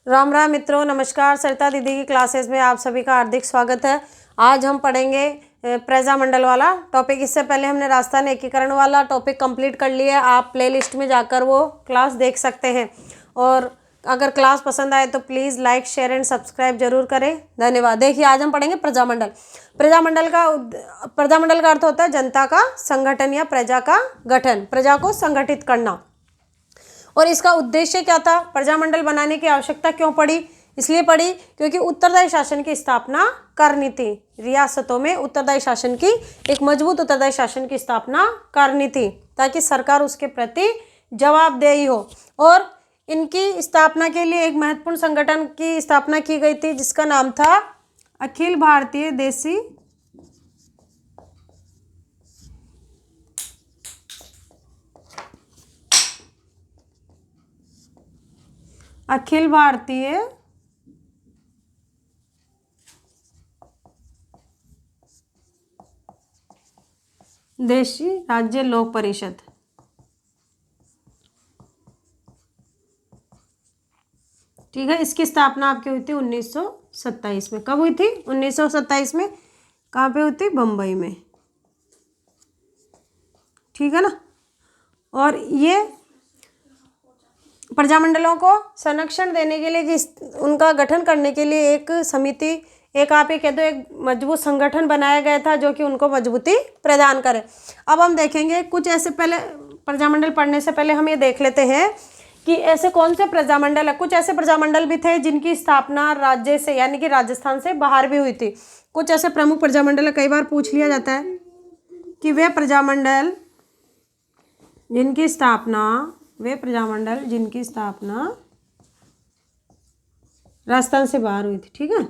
राम राम मित्रों, नमस्कार। सरिता दीदी की क्लासेस में आप सभी का हार्दिक स्वागत है। आज हम पढ़ेंगे प्रजामंडल वाला टॉपिक। इससे पहले हमने राजस्थान एकीकरण वाला टॉपिक कंप्लीट कर लिया है। आप प्लेलिस्ट में जाकर वो क्लास देख सकते हैं। और अगर क्लास पसंद आए तो please like, share and subscribe जरूर करें। धन्यवाद। देखिए, आज हम पढ़ेंगे प्रजामंडल। प्रजामंडल का अर्थ होता है जनता का संगठन या प्रजा का गठन, प्रजा को संगठित करना। और इसका उद्देश्य क्या था? प्रजामंडल बनाने की आवश्यकता क्यों पड़ी? इसलिए पड़ी क्योंकि उत्तरदायी शासन की स्थापना करनी थी। रियासतों में उत्तरदायी शासन की, एक मजबूत उत्तरदायी शासन की स्थापना करनी थी ताकि सरकार उसके प्रति जवाबदेही हो। और इनकी स्थापना के लिए एक महत्वपूर्ण संगठन की स्थापना की गई थी जिसका नाम था अखिल भारतीय देशी देशी राज्य लोक परिषद। ठीक है, इसकी स्थापना आपकी हुई थी 1927 में। कब हुई थी? 1927 में। कहाँ पे हुई थी? बम्बई में। ठीक है ना। और ये प्रजामंडलों को संरक्षण देने के लिए, उनका गठन करने के लिए एक समिति, एक आप ये कह दो एक मजबूत संगठन बनाया गया था जो कि उनको मजबूती प्रदान करे। अब हम देखेंगे कुछ ऐसे, पहले प्रजामंडल पढ़ने से पहले हम ये देख लेते हैं कि ऐसे कौन से प्रजामंडल है। कुछ ऐसे प्रजामंडल भी थे जिनकी स्थापना राज्य से यानी कि राजस्थान से बाहर भी हुई थी। कुछ ऐसे प्रमुख प्रजामंडल, कई बार पूछ लिया जाता है कि वे प्रजामंडल जिनकी स्थापना राजस्थान से बाहर हुई थी। ठीक है,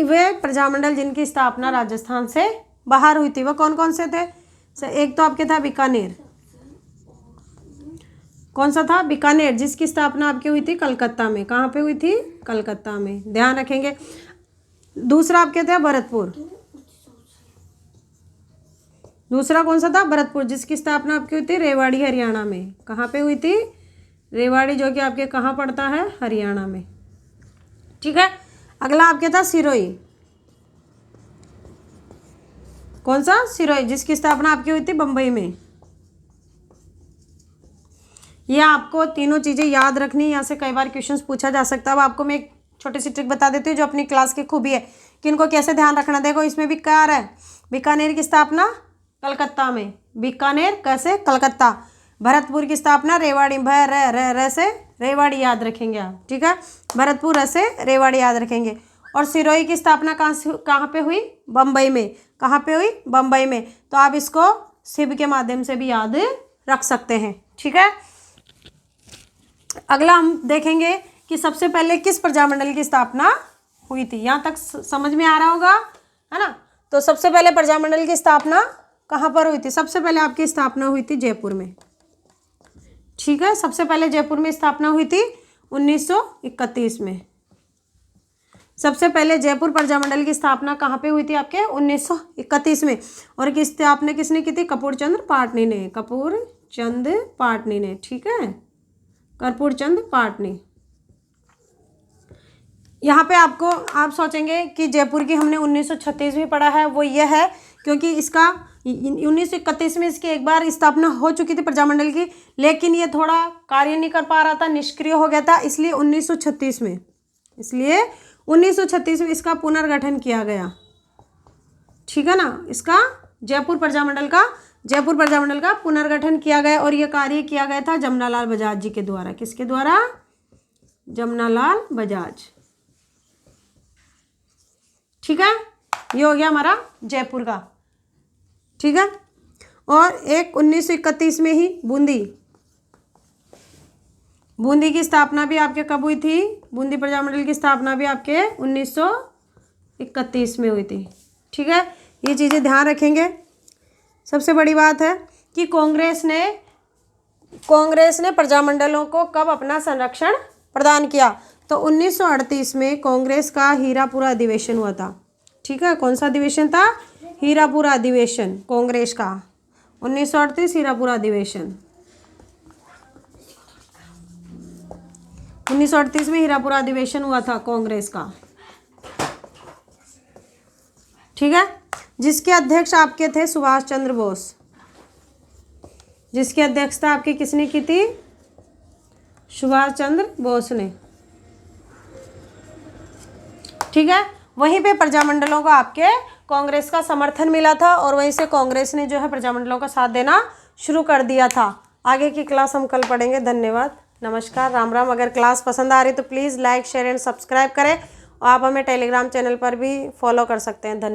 वे प्रजामंडल जिनकी स्थापना राजस्थान से बाहर हुई थी, वह कौन कौन से थे? एक तो आपके था बीकानेर। कौन सा था? बीकानेर, जिसकी स्थापना आपकी हुई थी कलकत्ता में। कहाँ पे हुई थी? कलकत्ता में, ध्यान रखेंगे। दूसरा आपके थे भरतपुर। दूसरा कौन सा था? भरतपुर, जिसकी स्थापना आपकी हुई थी रेवाड़ी, हरियाणा में। कहाँ पे हुई थी? रेवाड़ी, जो कि आपके कहाँ पड़ता है? हरियाणा में। ठीक है। अगला आपके था सिरोही। कौन सा? सिरोही, जिसकी स्थापना आपकी हुई थी बम्बई में। ये आपको तीनों चीज़ें याद रखनी, यहाँ से कई बार क्वेश्चंस पूछा जा सकता है। अब आपको मैं एक छोटी सी ट्रिक बता देती हूँ जो अपनी क्लास की खूबी है कि इनको कैसे ध्यान रखना। देखो, इसमें भी क्या आ रहा है? बीकानेर की स्थापना कलकत्ता में। बीकानेर कैसे? कलकत्ता। भरतपुर की स्थापना रेवाड़ी, र से रेवाड़ी याद रखेंगे आप। ठीक है, भरतपुर ऐसे रेवाड़ी याद रखेंगे। और सिरोही की स्थापना कहाँ पे हुई? बम्बई में। कहाँ पे हुई? बम्बई में। तो आप इसको सिब के माध्यम से भी याद रख सकते हैं। ठीक है। अगला हम देखेंगे कि सबसे पहले किस प्रजामंडल की स्थापना हुई थी। यहाँ तक समझ में आ रहा होगा, है ना। तो सबसे पहले प्रजामंडल की स्थापना कहाँ पर हुई थी? सबसे पहले आपकी स्थापना हुई थी जयपुर में। ठीक है, सबसे पहले जयपुर में स्थापना हुई थी 1931 में। सबसे पहले जयपुर प्रजामंडल की स्थापना कहाँ पे हुई थी? आपके 1931 में। और स्थापना किसने की थी? कपूरचंद पाटनी ने। कपूरचंद पाटनी ने। ठीक है, कपूरचंद पाटनी। यहाँ पे आप सोचेंगे कि जयपुर की हमने 1936 में पढ़ा है, वो ये है क्योंकि इसका 1931 में इसकी एक बार स्थापना हो चुकी थी प्रजामंडल की, लेकिन ये थोड़ा कार्य नहीं कर पा रहा था, निष्क्रिय हो गया था, इसलिए 1936 में इसका पुनर्गठन किया गया। ठीक है ना। इसका जयपुर प्रजामंडल का पुनर्गठन किया गया और यह कार्य किया गया था जमनालाल बजाज जी के द्वारा। किसके द्वारा? जमनालाल बजाज। ठीक है, ये हो गया हमारा जयपुर का। ठीक है। और एक 1931 में ही बूंदी की स्थापना भी आपके कब हुई थी? बूंदी प्रजामंडल की स्थापना भी आपके 1931 में हुई थी। ठीक है, ये चीज़ें ध्यान रखेंगे। सबसे बड़ी बात है कि कांग्रेस ने प्रजामंडलों को कब अपना संरक्षण प्रदान किया? तो 1938 में कांग्रेस का हीरापुरा अधिवेशन हुआ था। ठीक है, कौन सा अधिवेशन था? हीरापुरा अधिवेशन कांग्रेस का। 1938 हीरापुर अधिवेशन। 1938 में हीरापुर अधिवेशन हुआ था कांग्रेस का, ठीक है। जिसके अध्यक्ष आपके थे सुभाष चंद्र बोस। जिसकी अध्यक्षता आपकी किसने की थी? सुभाष चंद्र बोस ने, ठीक है। वहीं पे प्रजामंडलों को आपके कांग्रेस का समर्थन मिला था और वहीं से कांग्रेस ने जो है प्रजामंडलों का साथ देना शुरू कर दिया था। आगे की क्लास हम कल पढ़ेंगे। धन्यवाद, नमस्कार, राम राम। अगर क्लास पसंद आ रही तो please like share and subscribe करें और आप हमें टेलीग्राम चैनल पर भी फॉलो कर सकते हैं। धन्यवाद।